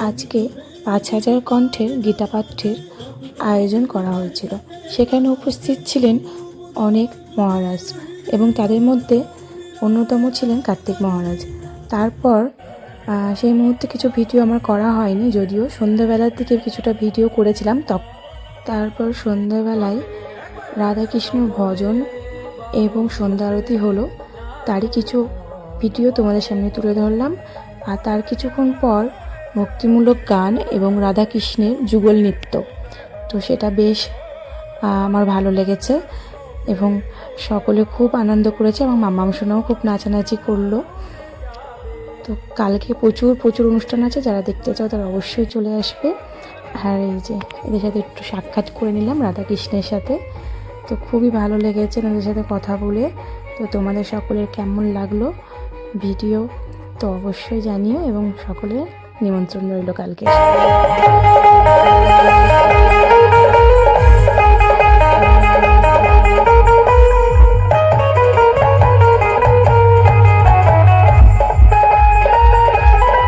আজকে ৫,০০০ কণ্ঠের গীতাপাঠের আয়োজন করা হয়েছিল। সেখানে উপস্থিত ছিলেন অনেক মহারাজ এবং তাদের মধ্যে অন্যতম ছিলেন কার্তিক মহারাজ। তারপর সেই মুহূর্তে কিছু ভিডিও আমার করা হয়নি, যদিও সন্ধ্যাবেলার দিকে কিছুটা ভিডিও করেছিলাম। তারপর সন্ধ্যাবেলায় রাধাকৃষ্ণ ভজন এবং সন্ধ্যা আরতি হলো, তারই কিছু ভিডিও তোমাদের সামনে তুলে ধরলাম। আর তার কিছুক্ষণ পর ভক্তিমূলক গান এবং রাধাকৃষ্ণের যুগল নৃত্য, তো সেটা বেশ আমার ভালো লেগেছে এবং সকলে খুব আনন্দ করেছে এবং মাম্মাম সোনাও খুব নাচানাচি করলো। তো কালকে প্রচুর অনুষ্ঠান আছে, যারা দেখতে চাও তারা অবশ্যই চলে আসবে। আর এই যে এদের সাথে একটু সাক্ষাৎ করে নিলাম রাধাকৃষ্ণের সাথে, তো খুবই ভালো লেগেছে ওদের সাথে কথা বলে। তো তোমাদের সকলের কেমন লাগলো ভিডিও তো অবশ্যই জানিও এবং সকলের নিমন্ত্রণ রইল কালকে।